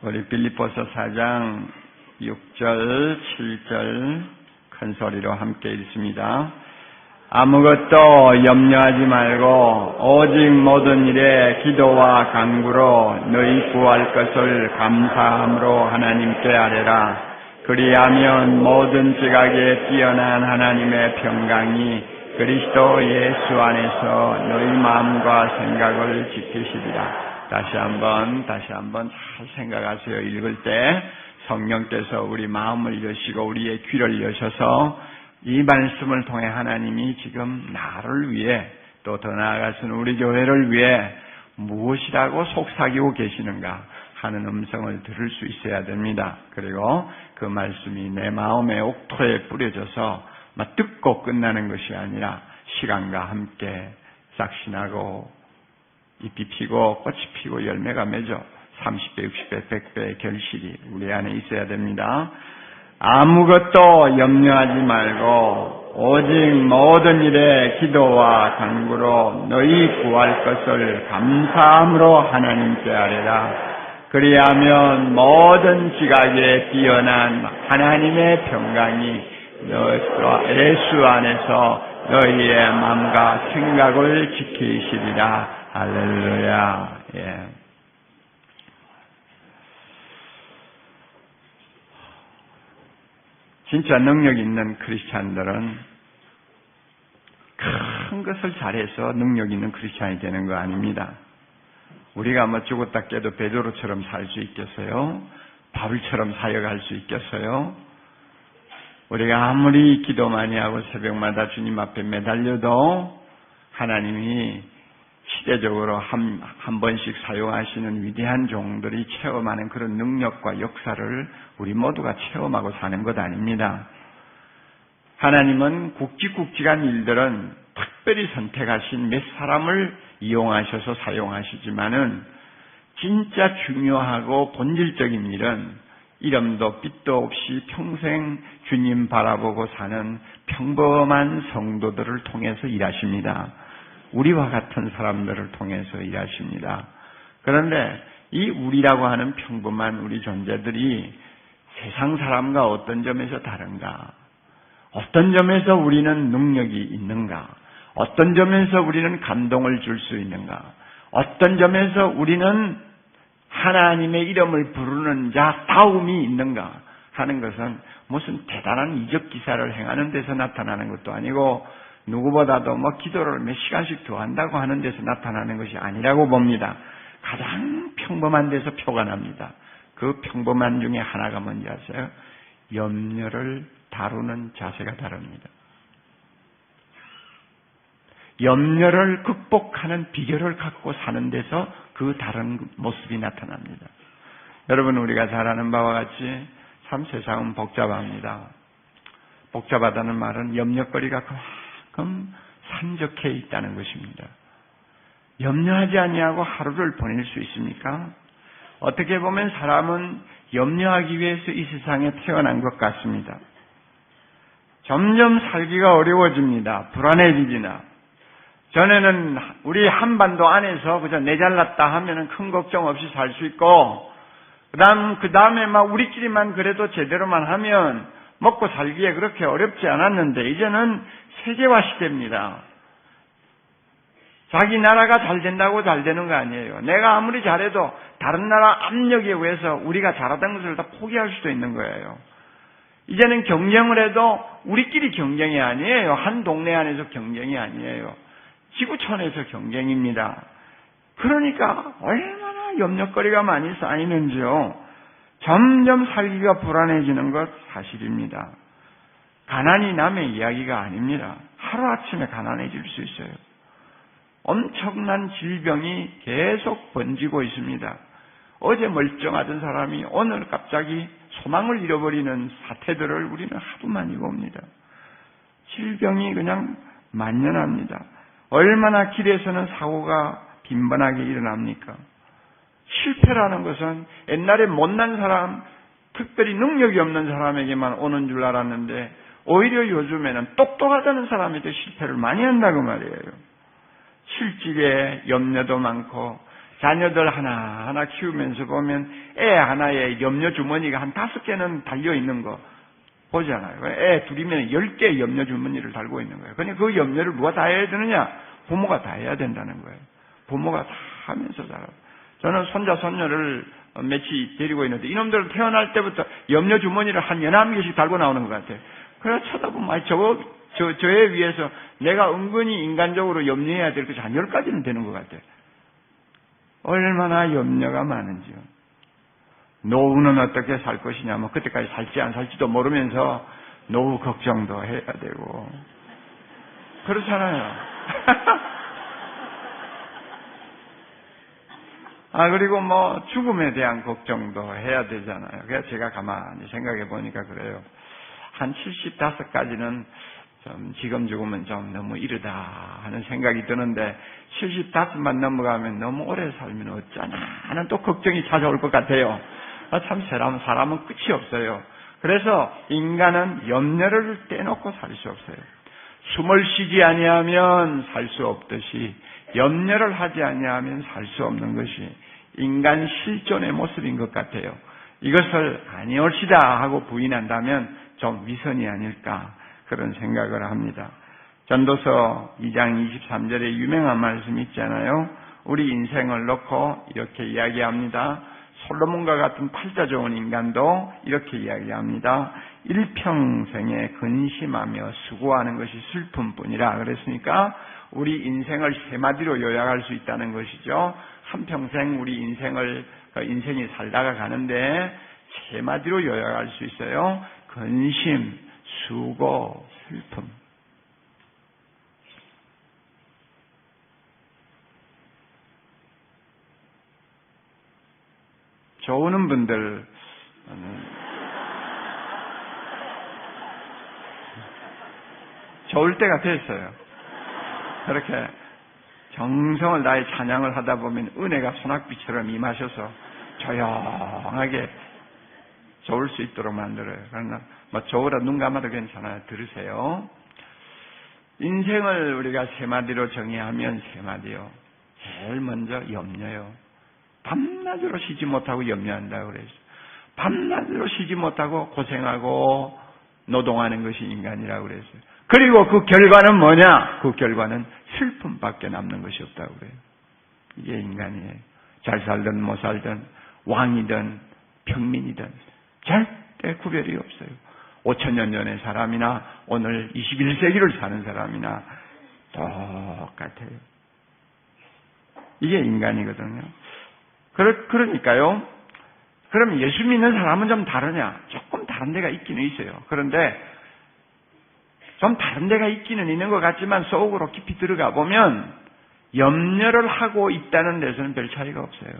우리 빌립보서 4장 6절, 7절 큰 소리로 함께 읽습니다. 아무것도 염려하지 말고 오직 모든 일에 기도와 간구로 너희 구할 것을 감사함으로 하나님께 아뢰라. 그리하면 모든 지각에 뛰어난 하나님의 평강이 그리스도 예수 안에서 너희 마음과 생각을 지키시리라. 다시 한번 잘 생각하세요. 읽을 때 성령께서 우리 마음을 여시고 우리의 귀를 여셔서 이 말씀을 통해 하나님이 지금 나를 위해 또 더 나아가서는 우리 교회를 위해 무엇이라고 속삭이고 계시는가 하는 음성을 들을 수 있어야 됩니다. 그리고 그 말씀이 내 마음의 옥토에 뿌려져서 막 듣고 끝나는 것이 아니라 시간과 함께 싹신하고 잎이 피고 꽃이 피고 열매가 맺어 30배, 60배, 100배의 결실이 우리 안에 있어야 됩니다. 아무것도 염려하지 말고 오직 모든 일에 기도와 간구로 너희 구할 것을 감사함으로 하나님께 아뢰라. 그리하면 모든 지각에 뛰어난 하나님의 평강이 예수 안에서 너희의 마음과 생각을 지키시리라. 할렐루야. 예. 진짜 능력 있는 크리스찬들은 큰 것을 잘해서 능력 있는 크리스찬이 되는 거 아닙니다. 우리가 죽었다 깨도 베드로처럼 살 수 있겠어요? 바울처럼 사역할 수 있겠어요? 우리가 아무리 기도 많이 하고 새벽마다 주님 앞에 매달려도 하나님이 시대적으로 한 번씩 사용하시는 위대한 종들이 체험하는 그런 능력과 역사를 우리 모두가 체험하고 사는 것 아닙니다. 하나님은 굵직굵직한 일들은 특별히 선택하신 몇 사람을 이용하셔서 사용하시지만은 진짜 중요하고 본질적인 일은 이름도 빛도 없이 평생 주님 바라보고 사는 평범한 성도들을 통해서 일하십니다. 우리와 같은 사람들을 통해서 일하십니다. 그런데 이 우리라고 하는 평범한 우리 존재들이 세상 사람과 어떤 점에서 다른가? 어떤 점에서 우리는 능력이 있는가? 어떤 점에서 우리는 감동을 줄 수 있는가? 어떤 점에서 우리는 하나님의 이름을 부르는 자다움이 있는가 하는 것은 무슨 대단한 이적 기사를 행하는 데서 나타나는 것도 아니고 누구보다도 기도를 몇 시간씩 더 한다고 하는 데서 나타나는 것이 아니라고 봅니다. 가장 평범한 데서 표가 납니다. 그 평범한 중에 하나가 뭔지 아세요? 염려를 다루는 자세가 다릅니다. 염려를 극복하는 비결을 갖고 사는 데서 그 다른 모습이 나타납니다. 여러분, 우리가 잘 아는 바와 같이 참 세상은 복잡합니다. 복잡하다는 말은 염려거리가 그만큼 산적해 있다는 것입니다. 염려하지 아니하고 하루를 보낼 수 있습니까? 어떻게 보면 사람은 염려하기 위해서 이 세상에 태어난 것 같습니다. 점점 살기가 어려워집니다. 불안해지지나. 전에는 우리 한반도 안에서 그저 내 잘났다 하면은 큰 걱정 없이 살 수 있고, 그 다음에 우리끼리만 그래도 제대로만 하면 먹고 살기에 그렇게 어렵지 않았는데, 이제는 세계화 시대입니다. 자기 나라가 잘 된다고 잘 되는 거 아니에요. 내가 아무리 잘해도 다른 나라 압력에 의해서 우리가 잘하던 것을 다 포기할 수도 있는 거예요. 이제는 경쟁을 해도 우리끼리 경쟁이 아니에요. 한 동네 안에서 경쟁이 아니에요. 지구촌에서 경쟁입니다. 그러니까 얼마나 염려거리가 많이 쌓이는지요. 점점 살기가 불안해지는 것 사실입니다. 가난이 남의 이야기가 아닙니다. 하루아침에 가난해질 수 있어요. 엄청난 질병이 계속 번지고 있습니다. 어제 멀쩡하던 사람이 오늘 갑자기 소망을 잃어버리는 사태들을 우리는 하도 많이 봅니다. 질병이 그냥 만연합니다. 얼마나 길에서는 사고가 빈번하게 일어납니까? 실패라는 것은 옛날에 못난 사람, 특별히 능력이 없는 사람에게만 오는 줄 알았는데 오히려 요즘에는 똑똑하다는 사람한테 실패를 많이 한다고 말이에요. 실직에 염려도 많고 자녀들 하나하나 키우면서 보면 애 하나에 염려 주머니가 한 5개는 달려있는 거 보잖아요. 애 둘이면 10개의 염려 주머니를 달고 있는 거예요. 그러니까 그 염려를 누가 다 해야 되느냐? 부모가 다 해야 된다는 거예요. 부모가 다 하면서 자라요. 저는 손자, 손녀를 며칠 데리고 있는데 이놈들은 태어날 때부터 염려 주머니를 한 11개씩 달고 나오는 것 같아요. 그래서 쳐다보면 저에 비해서 내가 은근히 인간적으로 염려해야 될 것이 한 10가지는 되는 것 같아요. 얼마나 염려가 많은지요. 노후는 어떻게 살 것이냐, 뭐 그때까지 살지 안 살지도 모르면서 노후 걱정도 해야 되고 그렇잖아요. 그리고 뭐 죽음에 대한 걱정도 해야 되잖아요. 그래서 제가 가만히 생각해 보니까 그래요. 한 75까지는 좀 지금 죽으면 좀 너무 이르다 하는 생각이 드는데 75만 넘어가면 너무 오래 살면 어쩌나 하는 또 걱정이 찾아올 것 같아요. 참 사람은 끝이 없어요. 그래서 인간은 염려를 떼놓고 살 수 없어요. 숨을 쉬지 아니하면 살 수 없듯이 염려를 하지 아니하면 살 수 없는 것이 인간 실존의 모습인 것 같아요. 이것을 아니올시다 하고 부인한다면 좀 위선이 아닐까 그런 생각을 합니다. 전도서 2장 23절에 유명한 말씀이 있잖아요. 우리 인생을 놓고 이렇게 이야기합니다. 솔로몬과 같은 팔자 좋은 인간도 이렇게 이야기합니다. 일평생에 근심하며 수고하는 것이 슬픔뿐이라 그랬으니까 우리 인생을 세 마디로 요약할 수 있다는 것이죠. 한평생 우리 인생이 살다가 가는데 세 마디로 요약할 수 있어요. 근심, 수고, 슬픔. 좋으는 분들 좋을 때가 됐어요. 그렇게 정성을 다해 찬양을 하다 보면 은혜가 소낙비처럼 임하셔서 조용하게 좋을 수 있도록 만들어요. 그러나 뭐 좋으라 눈 감아도 괜찮아요. 들으세요. 인생을 우리가 세 마디로 정의하면 세 마디요. 제일 먼저 염려요. 밤낮으로 쉬지 못하고 염려한다고 그랬어요. 밤낮으로 쉬지 못하고 고생하고 노동하는 것이 인간이라고 그랬어요. 그리고 그 결과는 뭐냐? 그 결과는 슬픔밖에 남는 것이 없다고 그래요. 이게 인간이에요. 잘 살든 못 살든 왕이든 평민이든 절대 구별이 없어요. 5,000년 전의 사람이나 오늘 21세기를 사는 사람이나 똑같아요. 이게 인간이거든요. 그러니까요. 그럼 예수 믿는 사람은 좀 다르냐? 조금 다른 데가 있기는 있어요. 그런데 좀 다른 데가 있기는 있는 것 같지만 속으로 깊이 들어가 보면 염려를 하고 있다는 데서는 별 차이가 없어요.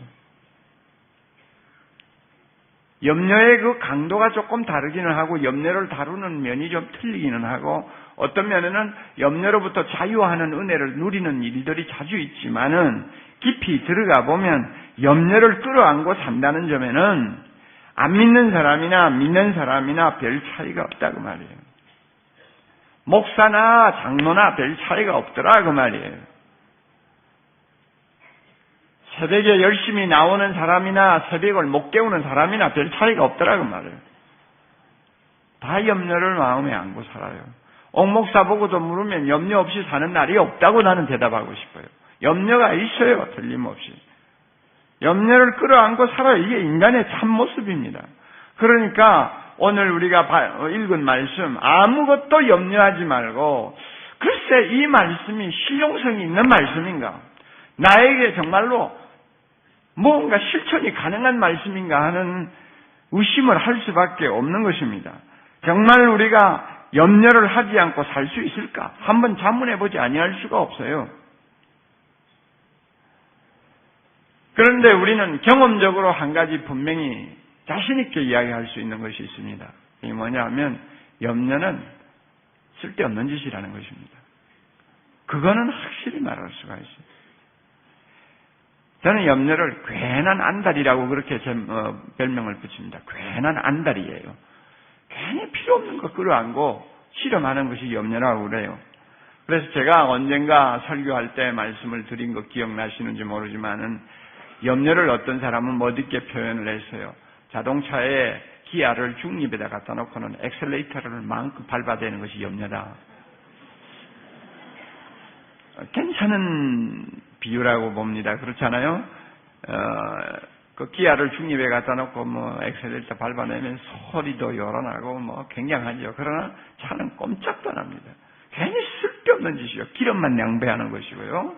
염려의 그 강도가 조금 다르기는 하고 염려를 다루는 면이 좀 틀리기는 하고 어떤 면에는 염려로부터 자유하는 은혜를 누리는 일들이 자주 있지만은 깊이 들어가 보면 염려를 끌어안고 산다는 점에는 안 믿는 사람이나 믿는 사람이나 별 차이가 없다고 말이에요. 목사나 장로나 별 차이가 없더라 그 말이에요. 새벽에 열심히 나오는 사람이나 새벽을 못 깨우는 사람이나 별 차이가 없더라 그 말이에요. 다 염려를 마음에 안고 살아요. 옥 목사 보고도 물으면 염려 없이 사는 날이 없다고 나는 대답하고 싶어요. 염려가 있어요. 틀림없이. 염려를 끌어안고 살아요. 이게 인간의 참모습입니다. 그러니까 오늘 우리가 읽은 말씀 아무것도 염려하지 말고 글쎄 이 말씀이 실용성이 있는 말씀인가? 나에게 정말로 뭔가 실천이 가능한 말씀인가 하는 의심을 할 수밖에 없는 것입니다. 정말 우리가 염려를 하지 않고 살 수 있을까? 한번 자문해보지 아니할 수가 없어요. 그런데 우리는 경험적으로 한 가지 분명히 자신 있게 이야기할 수 있는 것이 있습니다. 이게 뭐냐면 염려는 쓸데없는 짓이라는 것입니다. 그거는 확실히 말할 수가 있어요. 저는 염려를 괜한 안달이라고 그렇게 별명을 붙입니다. 괜한 안달이에요. 괜히 필요 없는 거 끌어안고 실험하는 것이 염려라고 그래요. 그래서 제가 언젠가 설교할 때 말씀을 드린 거 기억나시는지 모르지만은 염려를 어떤 사람은 멋있게 표현을 했어요. 자동차에 기아를 중립에다 갖다 놓고는 엑셀레이터를 마음껏 밟아대는 것이 염려다. 괜찮은 비유라고 봅니다. 그렇잖아요? 그 기아를 중립에 갖다 놓고 엑셀레이터 밟아내면 소리도 요란하고 굉장하죠. 그러나 차는 꼼짝도 안 합니다. 괜히 쓸데없는 짓이요. 기름만 낭비하는 것이고요.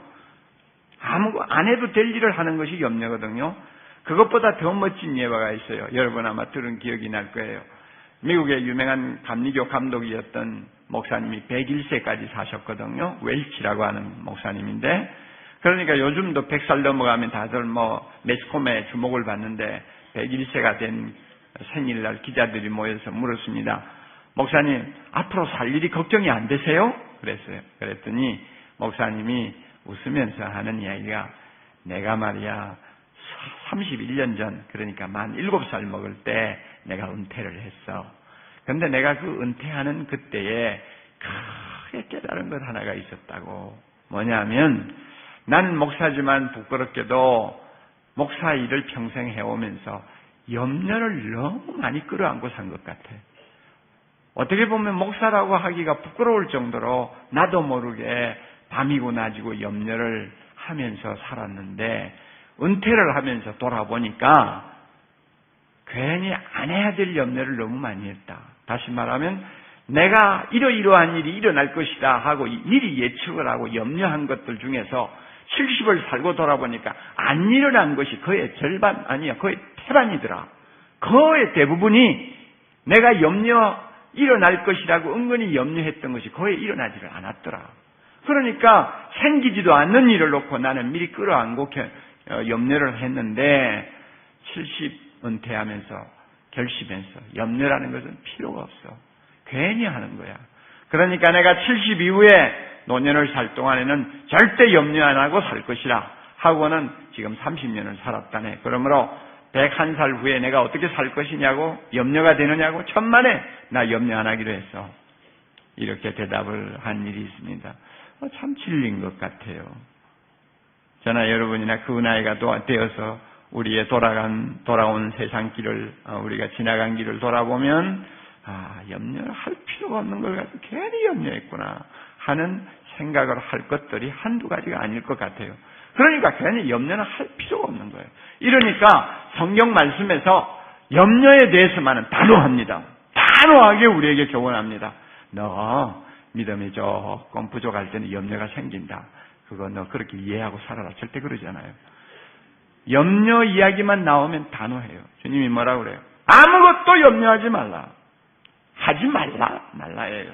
아무 안 해도 될 일을 하는 것이 염려거든요. 그것보다 더 멋진 예화가 있어요. 여러분 아마 들은 기억이 날 거예요. 미국의 유명한 감리교 감독이었던 목사님이 101세까지 사셨거든요. 웰치라고 하는 목사님인데, 그러니까 요즘도 100살 넘어가면 다들 매스컴에 주목을 받는데 101세가 된 생일날 기자들이 모여서 물었습니다. 목사님, 앞으로 살 일이 걱정이 안 되세요? 그랬어요. 그랬더니 목사님이 웃으면서 하는 이야기가, 내가 말이야 31년 전, 그러니까 만 7살 먹을 때 내가 은퇴를 했어. 그런데 내가 그 은퇴하는 그때에 크게 깨달은 것 하나가 있었다고. 뭐냐면, 나는 목사지만 부끄럽게도 목사 일을 평생 해오면서 염려를 너무 많이 끌어안고 산 것 같아. 어떻게 보면 목사라고 하기가 부끄러울 정도로 나도 모르게 밤이고 낮이고 염려를 하면서 살았는데, 은퇴를 하면서 돌아보니까 괜히 안 해야 될 염려를 너무 많이 했다. 다시 말하면 내가 이러이러한 일이 일어날 것이다 하고 미리 예측을 하고 염려한 것들 중에서 70을 살고 돌아보니까 안 일어난 것이 거의 절반, 아니야, 거의 태반이더라. 거의 대부분이 내가 일어날 것이라고 은근히 염려했던 것이 거의 일어나지를 않았더라. 그러니까 생기지도 않는 일을 놓고 나는 미리 끌어안고 염려를 했는데, 70 은퇴하면서 결심해서 염려라는 것은 필요가 없어. 괜히 하는 거야. 그러니까 내가 70 이후에 노년을 살 동안에는 절대 염려 안 하고 살 것이라 하고는 지금 30년을 살았다네. 그러므로 101살 후에 내가 어떻게 살 것이냐고 염려가 되느냐고, 천만에 나 염려 안 하기로 했어. 이렇게 대답을 한 일이 있습니다. 참 진리인 것 같아요. 저나 여러분이나 그 나이가 되어서 우리의 돌아온 세상 길을, 우리가 지나간 길을 돌아보면, 염려를 할 필요가 없는 걸 가지고 괜히 염려했구나 하는 생각을 할 것들이 한두 가지가 아닐 것 같아요. 그러니까 괜히 염려는 할 필요가 없는 거예요. 이러니까 성경 말씀에서 염려에 대해서만은 단호합니다. 단호하게 우리에게 교훈합니다. 너 믿음이 조금 부족할 때는 염려가 생긴다. 그거 너 그렇게 이해하고 살아라. 절대 그러잖아요. 염려 이야기만 나오면 단호해요. 주님이 뭐라고 그래요? 아무것도 염려하지 말라. 하지 말라예요.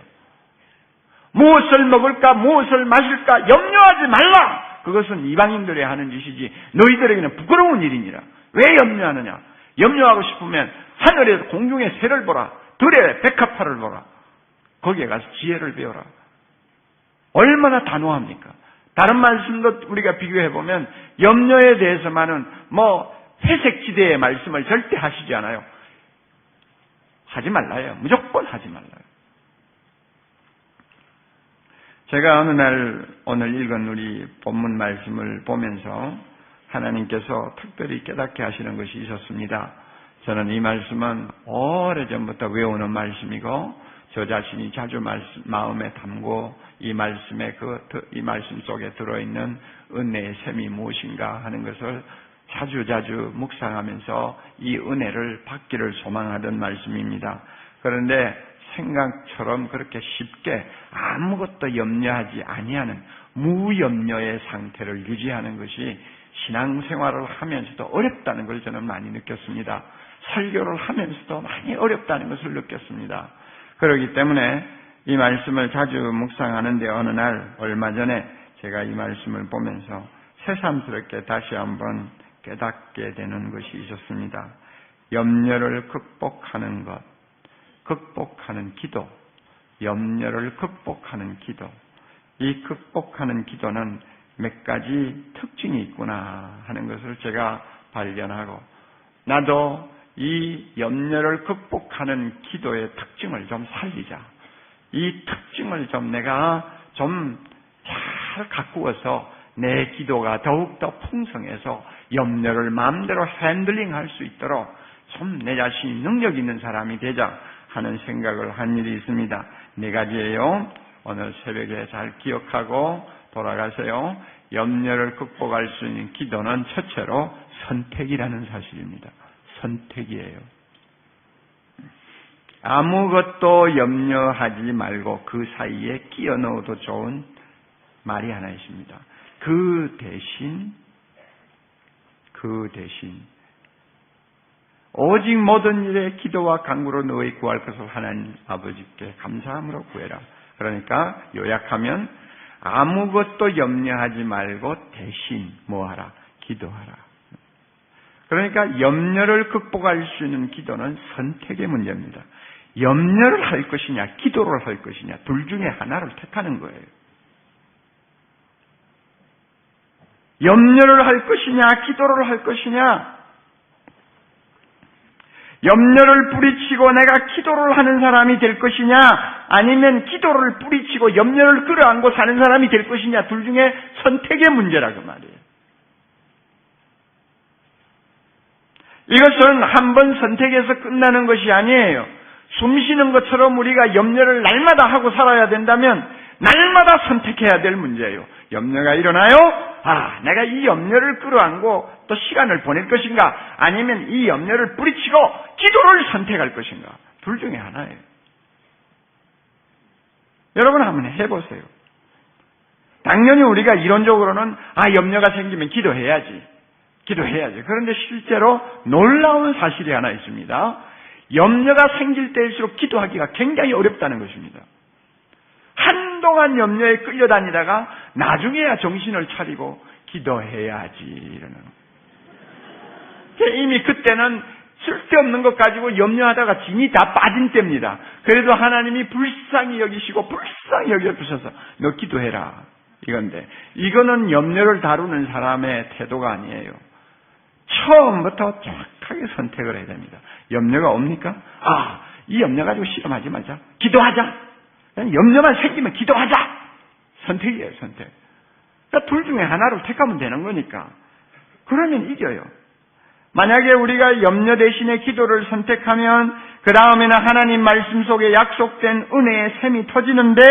무엇을 먹을까, 무엇을 마실까 염려하지 말라. 그것은 이방인들이 하는 짓이지 너희들에게는 부끄러운 일이니라. 왜 염려하느냐? 염려하고 싶으면 하늘에서 공중의 새를 보라. 들의 백합화를 보라. 거기에 가서 지혜를 배워라. 얼마나 단호합니까? 다른 말씀도 우리가 비교해보면 염려에 대해서만은 회색지대의 말씀을 절대 하시지 않아요. 하지 말라요. 무조건 하지 말라요. 제가 어느 날 오늘 읽은 우리 본문 말씀을 보면서 하나님께서 특별히 깨닫게 하시는 것이 있었습니다. 저는 이 말씀은 오래전부터 외우는 말씀이고 저 자신이 자주 마음에 담고 이 말씀 속에 들어있는 은혜의 셈이 무엇인가 하는 것을 자주 묵상하면서 이 은혜를 받기를 소망하던 말씀입니다. 그런데 생각처럼 그렇게 쉽게 아무것도 염려하지 아니하는 무염려의 상태를 유지하는 것이 신앙생활을 하면서도 어렵다는 걸 저는 많이 느꼈습니다. 설교를 하면서도 많이 어렵다는 것을 느꼈습니다. 그렇기 때문에 이 말씀을 자주 묵상하는데 어느 날 얼마 전에 제가 이 말씀을 보면서 새삼스럽게 다시 한번 깨닫게 되는 것이 있었습니다. 염려를 극복하는 것, 극복하는 기도, 염려를 극복하는 기도. 이 극복하는 기도는 몇 가지 특징이 있구나 하는 것을 제가 발견하고, 나도 이 염려를 극복하는 기도의 특징을 좀 살리자. 이 특징을 좀 내가 좀 잘 가꾸어서 내 기도가 더욱더 풍성해서 염려를 마음대로 핸들링할 수 있도록 좀 내 자신이 능력 있는 사람이 되자 하는 생각을 한 일이 있습니다. 4가지예요. 오늘 새벽에 잘 기억하고 돌아가세요. 염려를 극복할 수 있는 기도는 첫째로 선택이라는 사실입니다. 선택이에요. 아무것도 염려하지 말고 그 사이에 끼어 넣어도 좋은 말이 하나 있습니다. 그 대신 오직 모든 일에 기도와 간구로 너희 구할 것을 하나님 아버지께 감사함으로 구해라. 그러니까 요약하면 아무것도 염려하지 말고 대신 뭐하라? 기도하라. 그러니까 염려를 극복할 수 있는 기도는 선택의 문제입니다. 염려를 할 것이냐 기도를 할 것이냐 둘 중에 하나를 택하는 거예요. 염려를 할 것이냐 기도를 할 것이냐, 염려를 뿌리치고 내가 기도를 하는 사람이 될 것이냐 아니면 기도를 뿌리치고 염려를 끌어안고 사는 사람이 될 것이냐, 둘 중에 선택의 문제라 그 말이에요. 이것은 한 번 선택해서 끝나는 것이 아니에요. 숨 쉬는 것처럼 우리가 염려를 날마다 하고 살아야 된다면 날마다 선택해야 될 문제예요. 염려가 일어나요? 내가 이 염려를 끌어안고 또 시간을 보낼 것인가 아니면 이 염려를 뿌리치고 기도를 선택할 것인가, 둘 중에 하나예요. 여러분 한번 해보세요. 당연히 우리가 이론적으로는 염려가 생기면 기도해야지. 그런데 실제로 놀라운 사실이 하나 있습니다. 염려가 생길 때일수록 기도하기가 굉장히 어렵다는 것입니다. 한동안 염려에 끌려다니다가 나중에야 정신을 차리고 기도해야지 이러는. 이미 그때는 쓸데없는 것 가지고 염려하다가 진이 다 빠진 때입니다. 그래도 하나님이 불쌍히 여기시고 불쌍히 여겨주셔서 너 기도해라 이건데, 이거는 염려를 다루는 사람의 태도가 아니에요. 처음부터 정확하게 선택을 해야 됩니다. 염려가 옵니까? 이 염려 가지고 실험하지 말자. 기도하자. 염려만 생기면 기도하자. 선택이에요, 선택. 그러니까 둘 중에 하나를 택하면 되는 거니까. 그러면 이겨요. 만약에 우리가 염려 대신에 기도를 선택하면 그 다음에는 하나님 말씀 속에 약속된 은혜의 샘이 터지는데,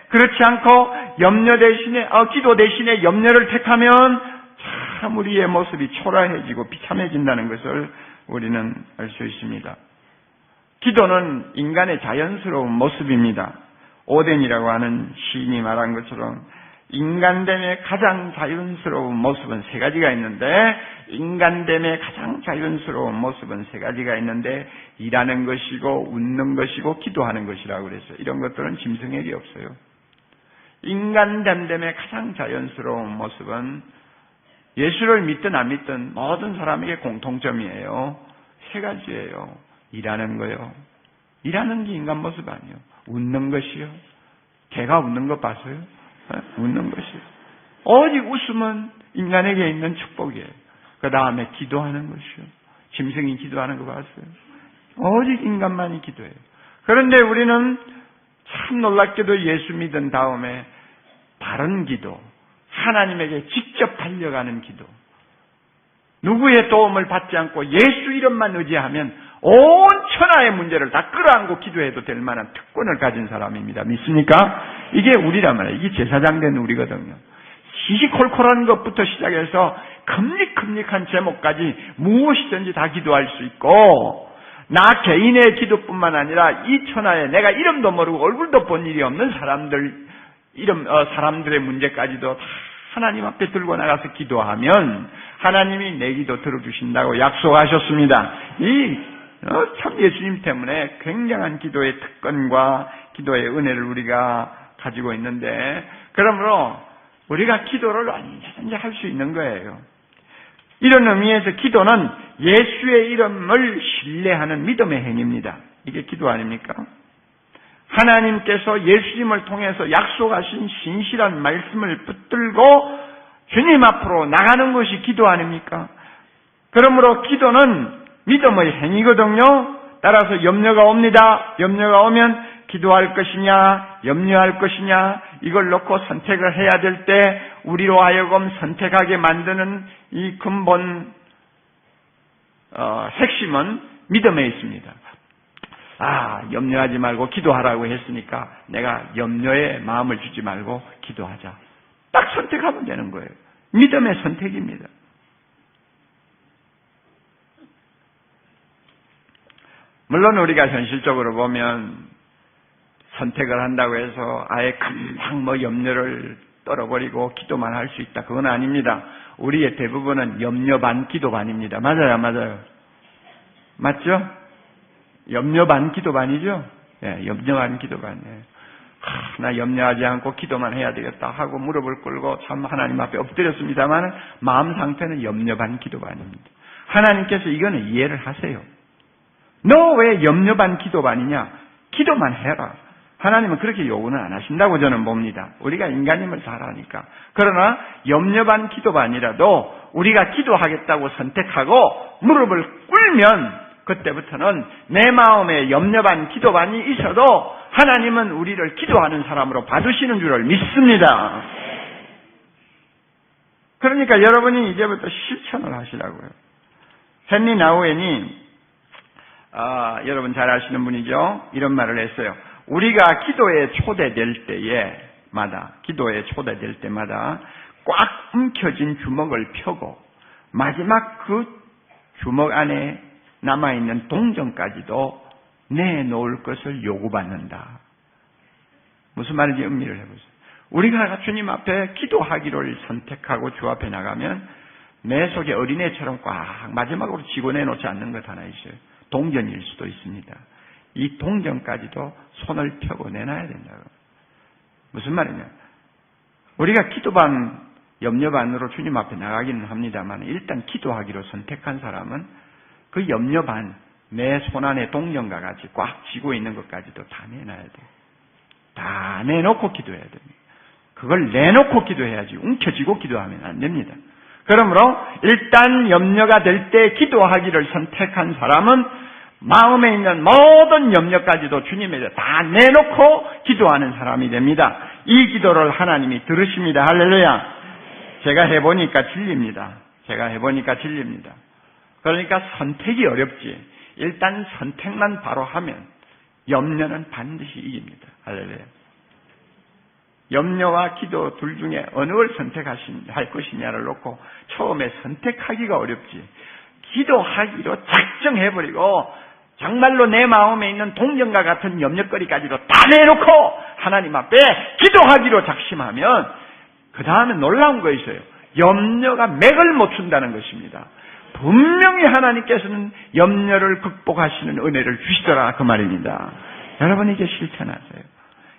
그렇지 않고 기도 대신에 염려를 택하면 참 우리의 모습이 초라해지고 비참해진다는 것을 우리는 알 수 있습니다. 기도는 인간의 자연스러운 모습입니다. 오덴이라고 하는 시인이 말한 것처럼 인간됨의 가장 자연스러운 모습은 3가지가 있는데, 일하는 것이고 웃는 것이고 기도하는 것이라고 그랬어요. 이런 것들은 짐승에게 없어요. 인간됨의 가장 자연스러운 모습은 예수를 믿든 안 믿든 모든 사람에게 공통점이에요. 3가지예요. 일하는 거요. 일하는 게 인간 모습 아니에요. 웃는 것이요. 개가 웃는 거 봤어요? 웃는 것이요. 오직 웃음은 인간에게 있는 축복이에요. 그 다음에 기도하는 것이요. 짐승이 기도하는 거 봤어요? 오직 인간만이 기도해요. 그런데 우리는 참 놀랍게도 예수 믿은 다음에 바른 기도, 하나님에게 직접 달려가는 기도, 누구의 도움을 받지 않고 예수 이름만 의지하면 온 천하의 문제를 다 끌어안고 기도해도 될 만한 특권을 가진 사람입니다. 믿습니까? 이게 우리란 말이에요. 이게 제사장 된 우리거든요. 시시콜콜한 것부터 시작해서 큼직큼직한 제목까지 무엇이든지 다 기도할 수 있고, 나 개인의 기도뿐만 아니라 이 천하에 내가 이름도 모르고 얼굴도 본 일이 없는 사람들의 문제까지도 다 하나님 앞에 들고 나가서 기도하면 하나님이 내 기도 들어주신다고 약속하셨습니다. 참 예수님 때문에 굉장한 기도의 특권과 기도의 은혜를 우리가 가지고 있는데, 그러므로 우리가 기도를 언제든지 할 수 있는 거예요. 이런 의미에서 기도는 예수의 이름을 신뢰하는 믿음의 행위입니다. 이게 기도 아닙니까? 하나님께서 예수님을 통해서 약속하신 신실한 말씀을 붙들고 주님 앞으로 나가는 것이 기도 아닙니까? 그러므로 기도는 믿음의 행위거든요. 따라서 염려가 옵니다. 염려가 오면 기도할 것이냐, 염려할 것이냐, 이걸 놓고 선택을 해야 될 때 우리로 하여금 선택하게 만드는 이 근본 핵심은 믿음에 있습니다. 염려하지 말고 기도하라고 했으니까 내가 염려에 마음을 주지 말고 기도하자. 딱 선택하면 되는 거예요. 믿음의 선택입니다. 물론 우리가 현실적으로 보면 선택을 한다고 해서 아예 금방 염려를 떨어버리고 기도만 할 수 있다. 그건 아닙니다. 우리의 대부분은 염려 반 기도 반입니다. 맞아요, 맞아요. 맞죠? 염려 반 기도 반이죠? 예, 염려 반 기도 반이에요. 나 염려하지 않고 기도만 해야 되겠다 하고 무릎을 꿇고 참 하나님 앞에 엎드렸습니다만 마음 상태는 염려 반 기도 반입니다. 하나님께서 이거는 이해를 하세요. 너 왜 염려 반 기도 반이냐? 기도만 해라. 하나님은 그렇게 요구는 안 하신다고 저는 봅니다. 우리가 인간임을 잘 아니까. 그러나 염려 반 기도 반이라도 우리가 기도하겠다고 선택하고 무릎을 꿇으면 그때부터는 내 마음에 염려 반 기도 반이 있어도 하나님은 우리를 기도하는 사람으로 봐주시는 줄을 믿습니다. 그러니까 여러분이 이제부터 실천을 하시라고요. 헨리 나우엔이 여러분 잘 아시는 분이죠. 이런 말을 했어요. 우리가 기도에 초대될 때마다 꽉 움켜진 주먹을 펴고 마지막 그 주먹 안에 남아있는 동전까지도 내놓을 것을 요구받는다. 무슨 말인지 음미를 해보세요. 우리가 주님 앞에 기도하기를 선택하고 주 앞에 나가면 내 속에 어린애처럼 꽉 마지막으로 쥐고 내놓지 않는 것 하나 있어요. 동전일 수도 있습니다. 이 동전까지도 손을 펴고 내놔야 된다고. 무슨 말이냐? 우리가 기도 반, 염려 반으로 주님 앞에 나가기는 합니다만 일단 기도하기로 선택한 사람은 그 염려 반, 내 손 안에 동전과 같이 꽉 쥐고 있는 것까지도 다 내놔야 돼요. 다 내놓고 기도해야 됩니다. 그걸 내놓고 기도해야지 움켜쥐고 기도하면 안 됩니다. 그러므로 일단 염려가 될 때 기도하기를 선택한 사람은 마음에 있는 모든 염려까지도 주님에게 다 내놓고 기도하는 사람이 됩니다. 이 기도를 하나님이 들으십니다. 할렐루야. 제가 해보니까 진리입니다. 그러니까 선택이 어렵지. 일단 선택만 바로 하면 염려는 반드시 이깁니다. 할렐루야. 염려와 기도 둘 중에 어느 걸 선택할 것이냐를 놓고 처음에 선택하기가 어렵지. 기도하기로 작정해버리고 정말로 내 마음에 있는 동전과 같은 염려거리까지도 다 내놓고 하나님 앞에 기도하기로 작심하면 그 다음에 놀라운 거 있어요. 염려가 맥을 못 춘다는 것입니다. 분명히 하나님께서는 염려를 극복하시는 은혜를 주시더라 그 말입니다. 여러분 이제 실천하세요.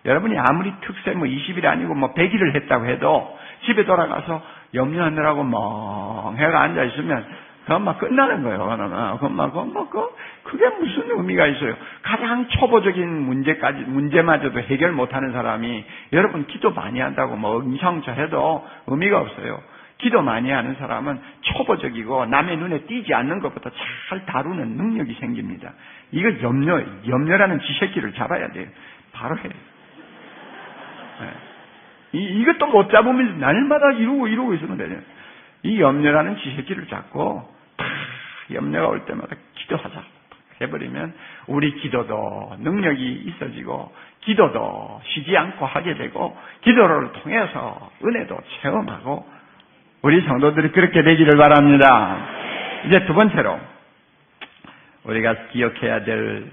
여러분이 아무리 특세 20일 아니고 100일을 했다고 해도 집에 돌아가서 염려하느라고 멍해가 앉아있으면 그건 끝나는 거예요. 그게 무슨 의미가 있어요? 가장 초보적인 문제마저도 해결 못하는 사람이 여러분 기도 많이 한다고 응성처 해도 의미가 없어요. 기도 많이 하는 사람은 초보적이고 남의 눈에 띄지 않는 것부터 잘 다루는 능력이 생깁니다. 이거 염려라는 쥐새끼를 잡아야 돼요. 바로 해요. 이것도 못 잡으면 날마다 이러고 있으면 돼요. 이 염려라는 쥐새끼를 잡고 염려가 올 때마다 기도하자 해버리면 우리 기도도 능력이 있어지고 기도도 쉬지 않고 하게 되고 기도를 통해서 은혜도 체험하고 우리 성도들이 그렇게 되기를 바랍니다. 이제 두 번째로 우리가 기억해야 될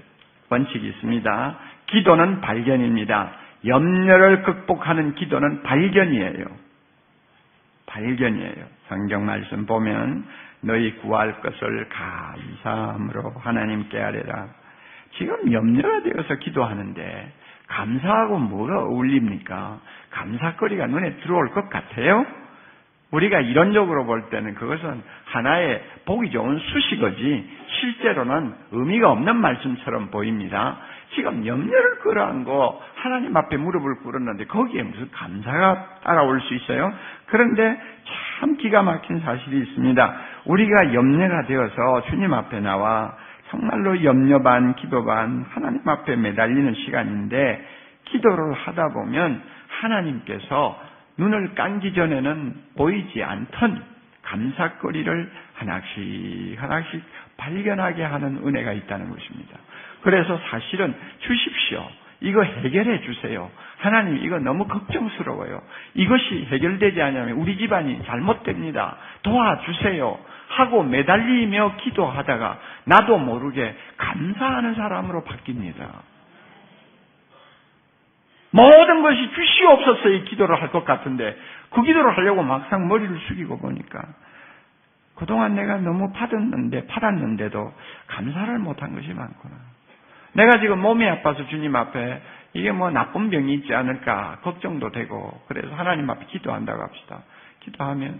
원칙이 있습니다. 기도는 발견입니다. 염려를 극복하는 기도는 발견이에요. 성경 말씀 보면 너희 구할 것을 감사함으로 하나님께 아뢰라. 지금 염려가 되어서 기도하는데 감사하고 뭐가 어울립니까? 감사거리가 눈에 들어올 것 같아요? 우리가 이론적으로 볼 때는 그것은 하나의 보기 좋은 수식어지 실제로는 의미가 없는 말씀처럼 보입니다. 지금 염려를 끌어안고 하나님 앞에 무릎을 꿇었는데 거기에 무슨 감사가 따라올 수 있어요? 그런데 참 기가 막힌 사실이 있습니다. 우리가 염려가 되어서 주님 앞에 나와 정말로 염려 반 기도 반 하나님 앞에 매달리는 시간인데 기도를 하다 보면 하나님께서 눈을 감기 전에는 보이지 않던 감사거리를 하나씩 발견하게 하는 은혜가 있다는 것입니다. 그래서 사실은 주십시오. 이거 해결해 주세요. 하나님 이거 너무 걱정스러워요. 이것이 해결되지 않으면 우리 집안이 잘못됩니다. 도와주세요. 하고 매달리며 기도하다가 나도 모르게 감사하는 사람으로 바뀝니다. 모든 것이 주시옵소서 이 기도를 할 것 같은데 그 기도를 하려고 막상 머리를 숙이고 보니까 그동안 내가 너무 받았는데도 감사를 못한 것이 많구나. 내가 지금 몸이 아파서 주님 앞에 이게 뭐 나쁜 병이 있지 않을까 걱정도 되고 그래서 하나님 앞에 기도한다고 합시다. 기도하면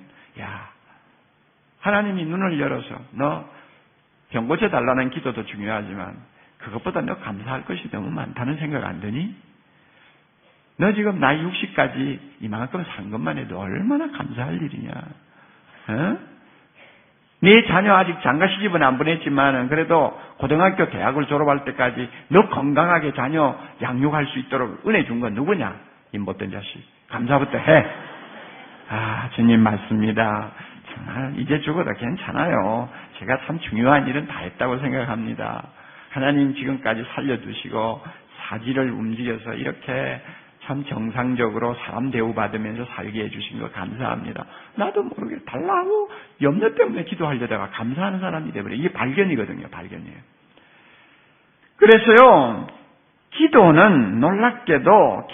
하나님이 눈을 열어서 너 병 고쳐달라는 기도도 중요하지만 그것보다 너 감사할 것이 너무 많다는 생각 안 드니? 너 지금 나이 60까지 이만큼 산 것만 해도 얼마나 감사할 일이냐. 네 자녀 아직 장가 시집은 안 보냈지만 그래도 고등학교 대학을 졸업할 때까지 너 건강하게 자녀 양육할 수 있도록 은혜 준 건 누구냐? 이 못된 자식. 감사부터 해. 주님 맞습니다. 정말 이제 죽어도 괜찮아요. 제가 참 중요한 일은 다 했다고 생각합니다. 하나님 지금까지 살려주시고 사지를 움직여서 이렇게 참 정상적으로 사람 대우받으면서 살게 해주신 거 감사합니다. 나도 모르게 달라고 염려 때문에 기도하려다가 감사하는 사람이 되버려요. 이게 발견이거든요. 발견이에요. 그래서요. 기도는 놀랍게도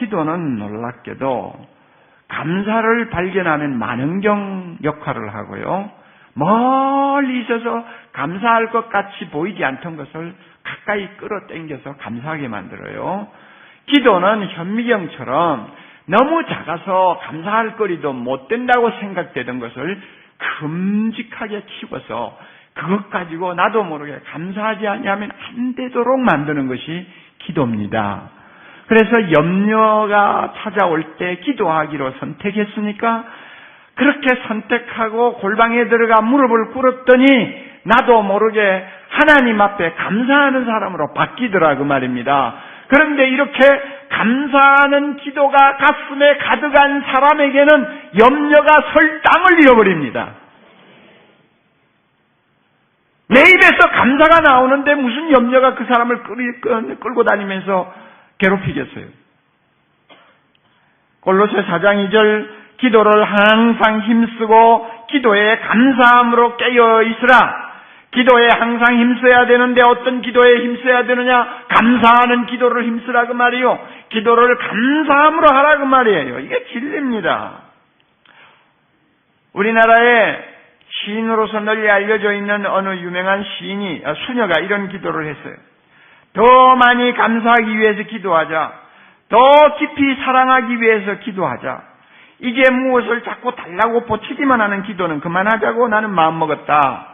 감사를 발견하는 만원경 역할을 하고요. 멀리 있어서 감사할 것 같이 보이지 않던 것을 가까이 끌어당겨서 감사하게 만들어요. 기도는 현미경처럼 너무 작아서 감사할 거리도 못 된다고 생각되던 것을 큼직하게 키워서 그것 가지고 나도 모르게 감사하지 아니하면 안 되도록 만드는 것이 기도입니다. 그래서 염려가 찾아올 때 기도하기로 선택했으니까 그렇게 선택하고 골방에 들어가 무릎을 꿇었더니 나도 모르게 하나님 앞에 감사하는 사람으로 바뀌더라 그 말입니다. 그런데 이렇게 감사하는 기도가 가슴에 가득한 사람에게는 염려가 설 땅을 잃어버립니다. 내 입에서 감사가 나오는데 무슨 염려가 그 사람을 끌고 다니면서 괴롭히겠어요. 골로새 4장 2절 기도를 항상 힘쓰고 기도에 감사함으로 깨어 있으라. 기도에 항상 힘써야 되는데 어떤 기도에 힘써야 되느냐? 감사하는 기도를 힘쓰라 그 말이요. 기도를 감사함으로 하라 그 말이에요. 이게 진리입니다. 우리나라에 시인으로서 널리 알려져 있는 어느 유명한 시인이 수녀가 이런 기도를 했어요. 더 많이 감사하기 위해서 기도하자. 더 깊이 사랑하기 위해서 기도하자. 이게 무엇을 자꾸 달라고 보치기만 하는 기도는 그만하자고 나는 마음먹었다.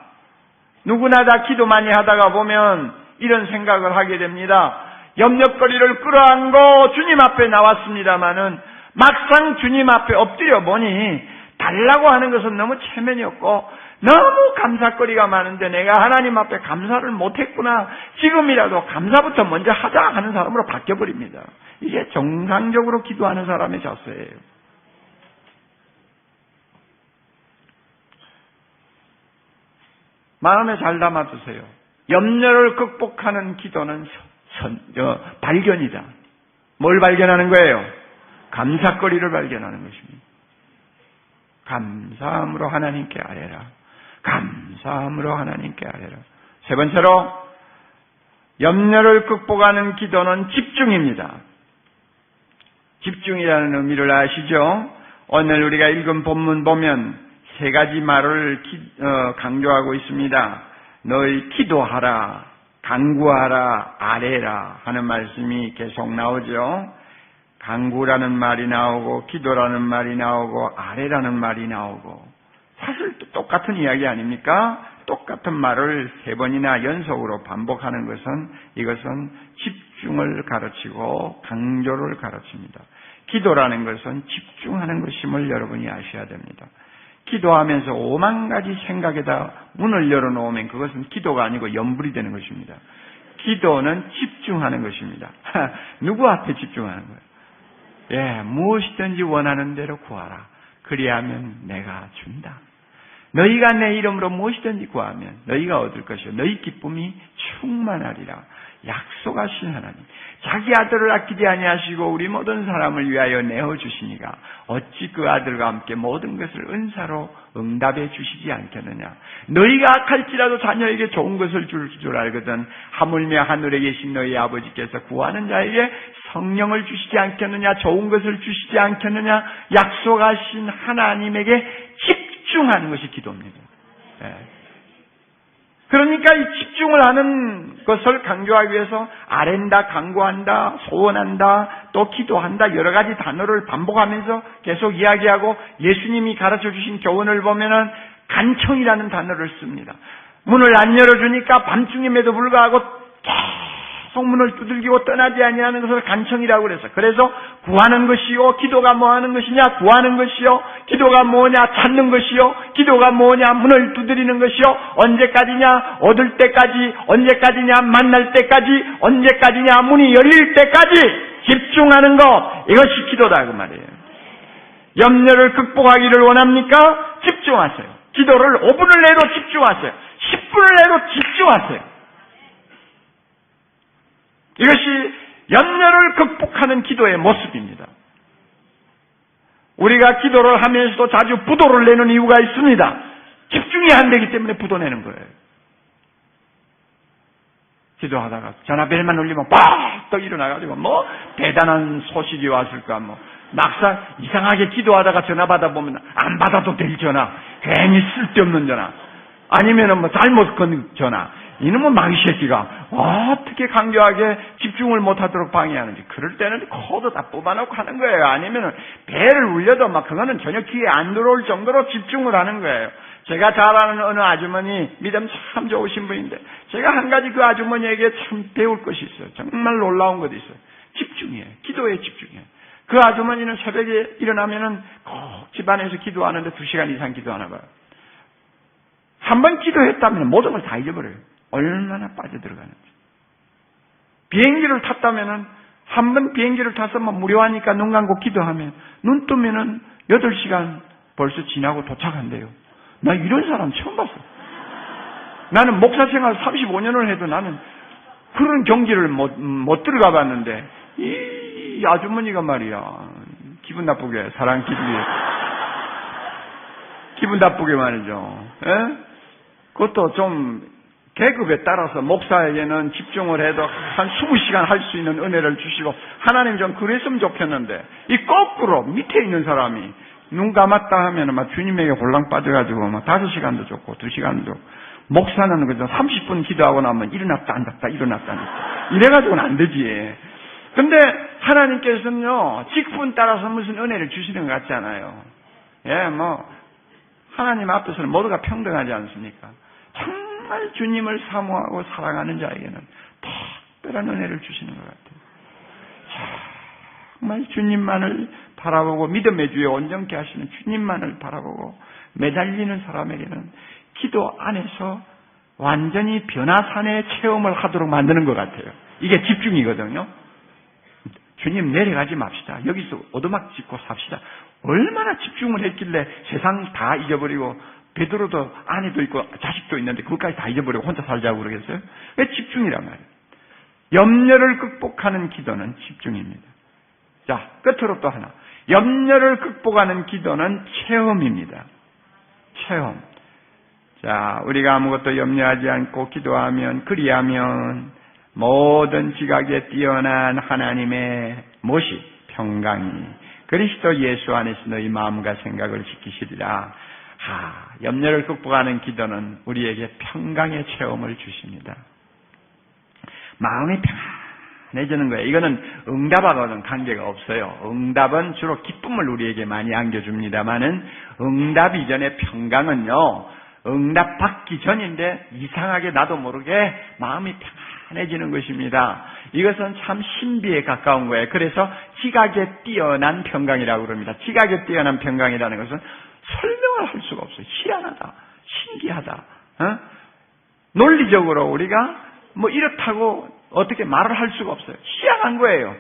누구나 다 기도 많이 하다가 보면 이런 생각을 하게 됩니다. 염려거리를 끌어안고 주님 앞에 나왔습니다마는 막상 주님 앞에 엎드려 보니 달라고 하는 것은 너무 체면이 없고 너무 감사거리가 많은데 내가 하나님 앞에 감사를 못했구나. 지금이라도 감사부터 먼저 하자 하는 사람으로 바뀌어버립니다. 이게 정상적으로 기도하는 사람의 자세예요. 마음에 잘 담아두세요. 염려를 극복하는 기도는 발견이다. 뭘 발견하는 거예요? 감사거리를 발견하는 것입니다. 감사함으로 하나님께 아뢰라. 감사함으로 하나님께 아뢰라. 세 번째로 염려를 극복하는 기도는 집중입니다. 집중이라는 의미를 아시죠? 오늘 우리가 읽은 본문 보면 세 가지 말을 강조하고 있습니다. 너희 기도하라, 간구하라, 아뢰라 하는 말씀이 계속 나오죠. 간구라는 말이 나오고 기도라는 말이 나오고 아뢰라는 말이 나오고 사실 똑같은 이야기 아닙니까? 똑같은 말을 세 번이나 연속으로 반복하는 것은 이것은 집중을 가르치고 강조를 가르칩니다. 기도라는 것은 집중하는 것임을 여러분이 아셔야 됩니다. 기도하면서 5만 가지 생각에다 문을 열어놓으면 그것은 기도가 아니고 염불이 되는 것입니다. 기도는 집중하는 것입니다. 누구 앞에 집중하는 거예요? 무엇이든지 원하는 대로 구하라. 그리하면 내가 준다. 너희가 내 이름으로 무엇이든지 구하면 너희가 얻을 것이요 너희 기쁨이 충만하리라. 약속하신 하나님, 자기 아들을 아끼지 아니하시고 우리 모든 사람을 위하여 내어주시니가 어찌 그 아들과 함께 모든 것을 은사로 응답해 주시지 않겠느냐. 너희가 악할지라도 자녀에게 좋은 것을 줄 알거든 하물며 하늘에 계신 너희 아버지께서 구하는 자에게 성령을 주시지 않겠느냐. 좋은 것을 주시지 않겠느냐. 약속하신 하나님에게 집중하는 것이 기도입니다. 그러니까 이 집중을 하는 것을 강조하기 위해서 아랜다, 강구한다, 소원한다, 또 기도한다 여러 가지 단어를 반복하면서 계속 이야기하고 예수님이 가르쳐 주신 교훈을 보면은 간청이라는 단어를 씁니다. 문을 안 열어주니까 밤중임에도 불구하고 계속 문을 두들기고 떠나지 아니하는 것을 간청이라고 그래서 그래서 구하는 것이요 기도가 뭐하는 것이냐 구하는 것이요 기도가 뭐냐 찾는 것이요 기도가 뭐냐 문을 두드리는 것이요 언제까지냐 얻을 때까지 언제까지냐 만날 때까지 언제까지냐 문이 열릴 때까지 집중하는 것 이것이 기도다 그 말이에요. 염려를 극복하기를 원합니까? 집중하세요. 기도를 5분을 내도 집중하세요. 10분을 내도 집중하세요. 이것이 염려를 극복하는 기도의 모습입니다. 우리가 기도를 하면서도 자주 부도를 내는 이유가 있습니다. 집중이 안 되기 때문에 부도 내는 거예요. 기도하다가 전화벨만 울리면 빡 일어나가지고 뭐 대단한 소식이 왔을까 뭐 막상 이상하게 기도하다가 전화 받아보면 안 받아도 될 전화 괜히 쓸데없는 전화 아니면은 뭐 잘못 건 전화 이놈의 망이 새끼가 어떻게 강조하게 집중을 못하도록 방해하는지 그럴 때는 코도 다 뽑아놓고 하는 거예요. 아니면은 배를 울려도 막 그거는 전혀 귀에 안 들어올 정도로 집중을 하는 거예요. 제가 잘 아는 어느 아주머니 믿음 참 좋으신 분인데 제가 한 가지 그 아주머니에게 참 배울 것이 있어요. 정말 놀라운 것이 있어요. 집중이에요. 기도에 집중이에요. 그 아주머니는 새벽에 일어나면은 꼭 집안에서 기도하는데 2시간 이상 기도하나 봐요. 한 번 기도했다면 모든 걸 다 잊어버려요. 얼마나 빠져들어가는지. 비행기를 탔다면은 한 번 비행기를 타서 뭐 무료하니까 눈 감고 기도하면 눈 뜨면은 8시간 벌써 지나고 도착한대요. 나 이런 사람 처음 봤어. 나는 목사 생활 35년을 해도 나는 그런 경지를 못 들어가 봤는데 이 아주머니가 말이야 기분 나쁘게 사랑 기분 나쁘게 말이죠. 에? 그것도 좀 계급에 따라서 목사에게는 집중을 해도 한 20시간 할 수 있는 은혜를 주시고 하나님 좀 그랬으면 좋겠는데 이 거꾸로 밑에 있는 사람이 눈 감았다 하면은 막 주님에게 홀랑 빠져가지고 막 5시간도 좋고 2시간도 좋고 목사는 그저 30분 기도하고 나면 일어났다 앉았다 일어났다 앉았다 이래가지고는 안 되지. 근데 하나님께서는요 직분 따라서 무슨 은혜를 주시는 것 같지 않아요. 뭐 하나님 앞에서는 모두가 평등하지 않습니까? 정말 주님을 사모하고 사랑하는 자에게는 특별한 은혜를 주시는 것 같아요. 정말 주님만을 바라보고 믿음의 주에 온전케 하시는 주님만을 바라보고 매달리는 사람에게는 기도 안에서 완전히 변화산의 체험을 하도록 만드는 것 같아요. 이게 집중이거든요. 주님 내려가지 맙시다. 여기서 오두막 짓고 삽시다. 얼마나 집중을 했길래 세상 다 잊어버리고 베드로도 아내도 있고 자식도 있는데 그것까지 다 잊어버리고 혼자 살자고 그러겠어요? 왜 집중이란 말이에요. 염려를 극복하는 기도는 집중입니다. 자, 끝으로 또 하나. 염려를 극복하는 기도는 체험입니다. 체험. 자, 우리가 아무것도 염려하지 않고 기도하면 그리하면 모든 지각에 뛰어난 하나님의 무엇이 평강이 그리스도 예수 안에서 너희 마음과 생각을 지키시리라. 염려를 극복하는 기도는 우리에게 평강의 체험을 주십니다. 마음이 평안해지는 거예요. 이거는 응답하고는 관계가 없어요. 응답은 주로 기쁨을 우리에게 많이 안겨줍니다만은 응답 이전의 평강은요. 응답 받기 전인데 이상하게 나도 모르게 마음이 평안해지는 것입니다. 이것은 참 신비에 가까운 거예요. 그래서 지각에 뛰어난 평강이라고 그럽니다. 지각에 뛰어난 평강이라는 것은 설명을 할 수가 없어요. 희한하다. 신기하다. 논리적으로 우리가 뭐 이렇다고 어떻게 말을 할 수가 없어요. 희한한 거예요.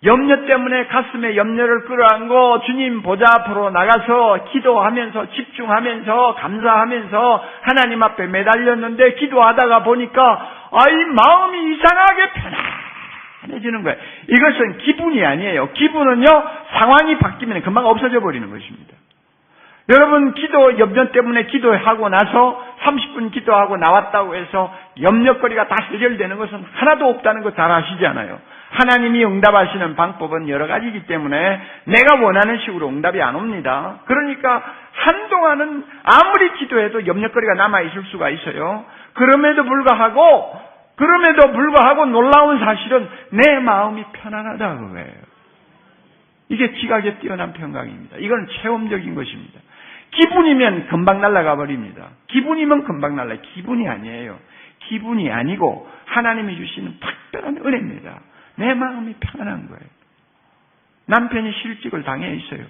염려 때문에 가슴에 염려를 끌어안고 주님 보좌 앞으로 나가서 기도하면서 집중하면서 감사하면서 하나님 앞에 매달렸는데 기도하다가 보니까 이 마음이 이상하게 편안해지는 거예요. 이것은 기분이 아니에요. 기분은요, 상황이 바뀌면 금방 없어져 버리는 것입니다. 여러분, 염려 때문에 기도하고 나서 30분 기도하고 나왔다고 해서 염려거리가 다 해결되는 것은 하나도 없다는 거 잘 아시잖아요. 하나님이 응답하시는 방법은 여러 가지이기 때문에 내가 원하는 식으로 응답이 안 옵니다. 그러니까 한동안은 아무리 기도해도 염려거리가 남아있을 수가 있어요. 그럼에도 불구하고 놀라운 사실은 내 마음이 편안하다 그거예요. 이게 지각에 뛰어난 평강입니다. 이건 체험적인 것입니다. 기분이면 금방 날아가 버립니다. 기분이면 금방 날아요. 기분이 아니에요. 기분이 아니고 하나님이 주시는 특별한 은혜입니다. 내 마음이 편안한 거예요. 남편이 실직을 당해 있어요.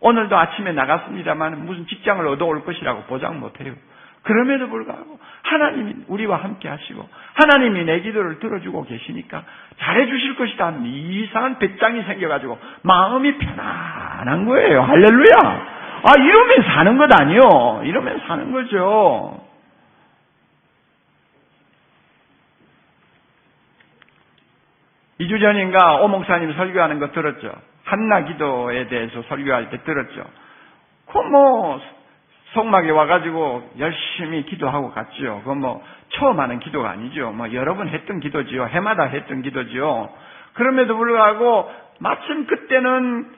오늘도 아침에 나갔습니다만 무슨 직장을 얻어올 것이라고 보장 못해요. 그럼에도 불구하고 하나님이 우리와 함께 하시고 하나님이 내 기도를 들어주고 계시니까 잘해주실 것이다 하는 이상한 배짱이 생겨가지고 마음이 편안한 거예요. 할렐루야. 이러면 사는 것 아니요. 이러면 사는 거죠. 이 주 전인가 오 목사님 설교하는 거 들었죠. 한나 기도에 대해서 설교할 때 들었죠. 성막에 와가지고 열심히 기도하고 갔죠. 처음 하는 기도가 아니죠. 여러 번 했던 기도지요. 해마다 했던 기도지요. 그럼에도 불구하고 마침 그때는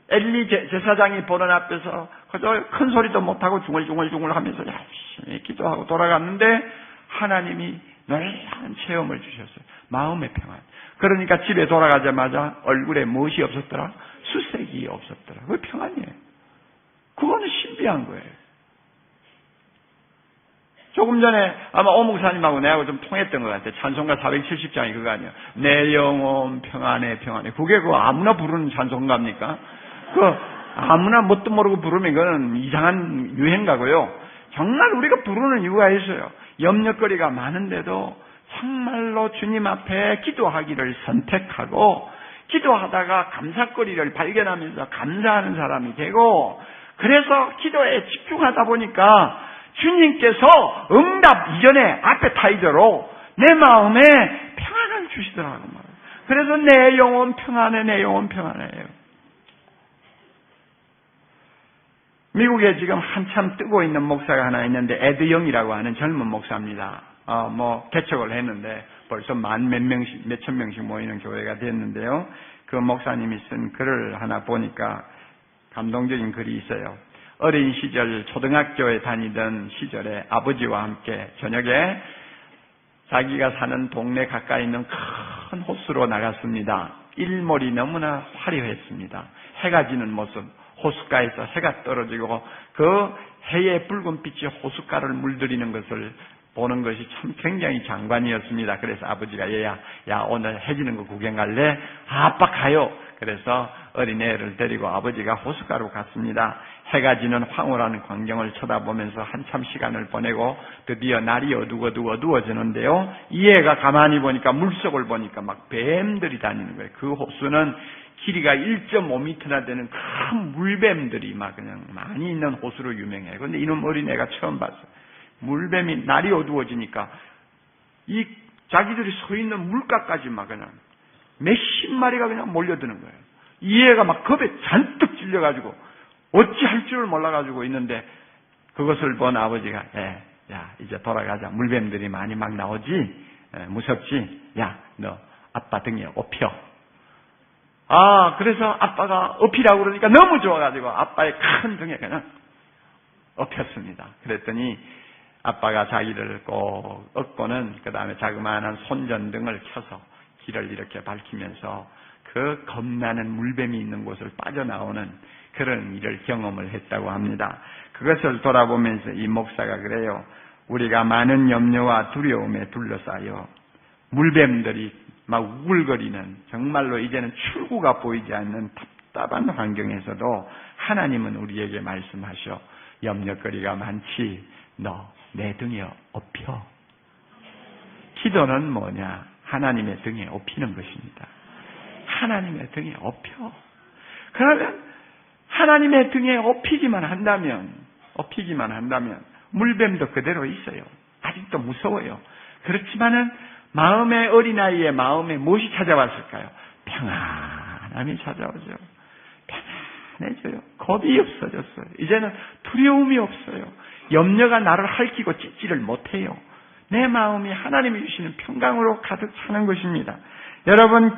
엘리 제사장이 보는 앞에서 그저 큰 소리도 못하고 중얼중얼 하면서 열심히 기도하고 돌아갔는데 하나님이 놀라운 체험을 주셨어요. 마음의 평안. 그러니까 집에 돌아가자마자 얼굴에 무엇이 없었더라? 수색이 없었더라. 그게 평안이에요. 그거는 신비한 거예요. 조금 전에 아마 오 목사님하고 내하고 좀 통했던 것 같아요. 찬송가 470장이 그거 아니에요. 내 영혼 평안해 평안해. 그게 아무나 부르는 찬송가입니까? 아무나 뭣도 모르고 부르면 그거는 이상한 유행가고요. 정말 우리가 부르는 이유가 있어요. 염려거리가 많은데도 정말로 주님 앞에 기도하기를 선택하고 기도하다가 감사거리를 발견하면서 감사하는 사람이 되고 그래서 기도에 집중하다 보니까 주님께서 응답 이전에 아페타이저로 내 마음에 평안을 주시더라고요. 그래서 내 영혼 평안해, 내 영혼 평안해요. 미국에 지금 한참 뜨고 있는 목사가 하나 있는데 에드 영이라고 하는 젊은 목사입니다. 개척을 했는데 벌써 몇천 명씩 모이는 교회가 됐는데요. 그 목사님이 쓴 글을 하나 보니까 감동적인 글이 있어요. 어린 시절 초등학교에 다니던 시절에 아버지와 함께 저녁에 자기가 사는 동네 가까이 있는 큰 호수로 나갔습니다. 일몰이 너무나 화려했습니다. 해가 지는 모습, 호숫가에서 해가 떨어지고 그 해의 붉은 빛이 호숫가를 물들이는 것을 보는 것이 참 굉장히 장관이었습니다. 그래서 아버지가 얘야 오늘 해 지는 거 구경 갈래? 아빠 가요. 그래서 어린애를 데리고 아버지가 호숫가로 갔습니다. 해가 지는 황홀한 광경을 쳐다보면서 한참 시간을 보내고 드디어 날이 어두워지는데요. 이 애가 가만히 보니까 물속을 보니까 막 뱀들이 다니는 거예요. 그 호수는 길이가 1.5m나 되는 큰 물뱀들이 막 그냥 많이 있는 호수로 유명해요. 그런데 이놈 어린애가 처음 봤어요. 물뱀이 날이 어두워지니까 이 자기들이 서 있는 물가까지 막 그냥 몇십 마리가 그냥 몰려드는 거예요. 이 애가 막 겁에 잔뜩 질려가지고 어찌할 줄을 몰라가지고 있는데 그것을 본 아버지가 야 이제 돌아가자. 물뱀들이 많이 막 나오지? 무섭지? 야 너 아빠 등에 업혀. 그래서 아빠가 업히라고 그러니까 너무 좋아가지고 아빠의 큰 등에 그냥 업혔습니다. 그랬더니 아빠가 자기를 꼭 업고는 그 다음에 자그마한 손전등을 켜서 길을 이렇게 밝히면서 그 겁나는 물뱀이 있는 곳을 빠져나오는 그런 일을 경험을 했다고 합니다. 그것을 돌아보면서 이 목사가 그래요. 우리가 많은 염려와 두려움에 둘러싸여 물뱀들이 막 우글거리는 정말로 이제는 출구가 보이지 않는 답답한 환경에서도 하나님은 우리에게 말씀하셔. 염려거리가 많지? 너 내 등에 업혀. 기도는 뭐냐? 하나님의 등에 업히는 것입니다. 하나님의 등에 업혀. 그러면 하나님의 등에 업히기만 한다면 물뱀도 그대로 있어요. 아직도 무서워요. 그렇지만은 마음의 어린아이의 마음에 무엇이 찾아왔을까요? 평안함이 찾아오죠. 편안해져요. 겁이 없어졌어요. 이제는 두려움이 없어요. 염려가 나를 핥히고 찢지를 못해요. 내 마음이 하나님이 주시는 평강으로 가득 차는 것입니다. 여러분,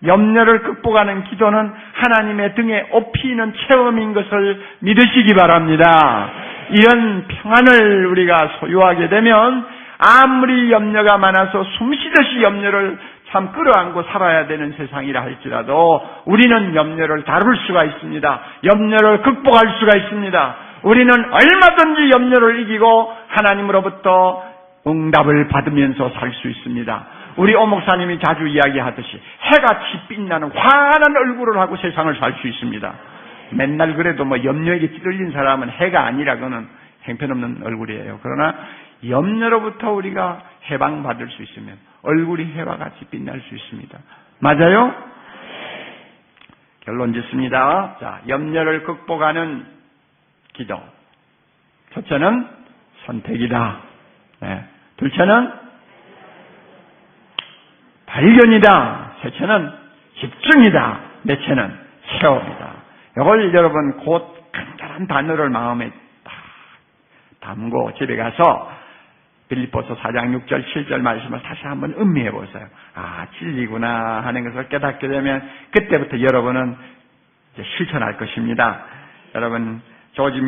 염려를 극복하는 기도는 하나님의 등에 업히는 체험인 것을 믿으시기 바랍니다. 이런 평안을 우리가 소유하게 되면 아무리 염려가 많아서 숨쉬듯이 염려를 참 끌어안고 살아야 되는 세상이라 할지라도 우리는 염려를 다룰 수가 있습니다. 염려를 극복할 수가 있습니다. 우리는 얼마든지 염려를 이기고 하나님으로부터 응답을 받으면서 살 수 있습니다. 우리 오 목사님이 자주 이야기하듯이 해같이 빛나는 환한 얼굴을 하고 세상을 살 수 있습니다. 맨날 그래도 염려에게 찌들린 사람은 해가 아니라 그는 형편없는 얼굴이에요. 그러나 염려로부터 우리가 해방받을 수 있으면 얼굴이 해와 같이 빛날 수 있습니다. 맞아요? 결론 짓습니다. 자, 염려를 극복하는 기도. 첫째는 선택이다. 네. 둘째는 발견이다. 셋째는 집중이다. 넷째는 체험이다. 이걸 여러분 곧 간단한 단어를 마음에 딱 담고 집에 가서 빌립보서 4장 6절 7절 말씀을 다시 한번 음미해 보세요. 아, 진리구나 하는 것을 깨닫게 되면 그때부터 여러분은 이제 실천할 것입니다. 여러분, 조지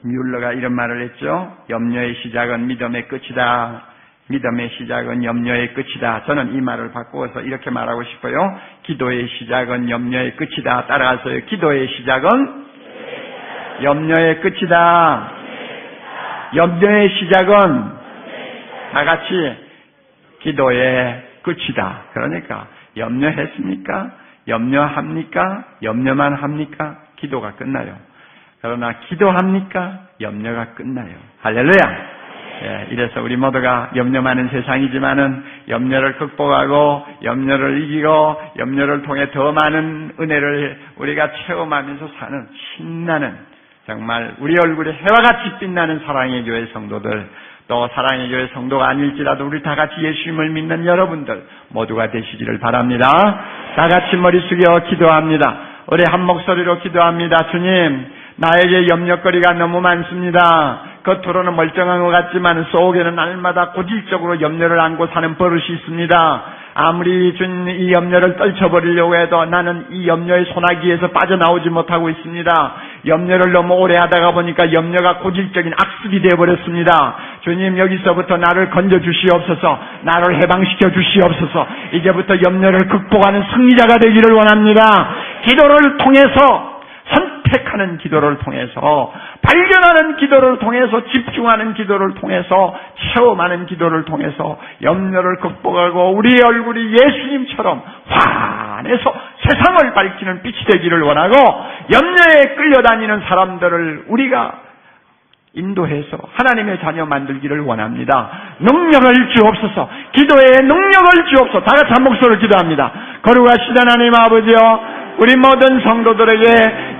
뮬러가 이런 말을 했죠. 염려의 시작은 믿음의 끝이다. 믿음의 시작은 염려의 끝이다. 저는 이 말을 바꾸어서 이렇게 말하고 싶어요. 기도의 시작은 염려의 끝이다. 따라하세요. 기도의 시작은 염려의 끝이다. 염려의 시작은 다 같이 기도의 끝이다. 그러니까 염려했습니까? 염려합니까? 염려만 합니까? 기도가 끝나요. 그러나 기도합니까? 염려가 끝나요. 할렐루야. 예, 이래서 우리 모두가 염려 많은 세상이지만은 염려를 극복하고 염려를 이기고 염려를 통해 더 많은 은혜를 우리가 체험하면서 사는 신나는 정말 우리 얼굴에 해와 같이 빛나는 사랑의 교회 성도들, 또 사랑의 교회 성도가 아닐지라도 우리 다 같이 예수님을 믿는 여러분들 모두가 되시기를 바랍니다. 다 같이 머리 숙여 기도합니다. 우리 한 목소리로 기도합니다. 주님, 나에게 염려거리가 너무 많습니다. 겉으로는 멀쩡한 것 같지만 속에는 날마다 고질적으로 염려를 안고 사는 버릇이 있습니다. 아무리 주님 이 염려를 떨쳐버리려고 해도 나는 이 염려의 소나기에서 빠져나오지 못하고 있습니다. 염려를 너무 오래 하다가 보니까 염려가 고질적인 악습이 되어버렸습니다. 주님, 여기서부터 나를 건져주시옵소서. 나를 해방시켜 주시옵소서. 이제부터 염려를 극복하는 승리자가 되기를 원합니다. 기도를 통해서, 선택하는 기도를 통해서, 발견하는 기도를 통해서, 집중하는 기도를 통해서, 체험하는 기도를 통해서 염려를 극복하고 우리의 얼굴이 예수님처럼 환해서 세상을 밝히는 빛이 되기를 원하고, 염려에 끌려다니는 사람들을 우리가 인도해서 하나님의 자녀 만들기를 원합니다. 능력을 주옵소서. 기도에 능력을 주옵소서. 다 같이 한 목소리로 기도합니다. 거룩하신 하나님 아버지여, 우리 모든 성도들에게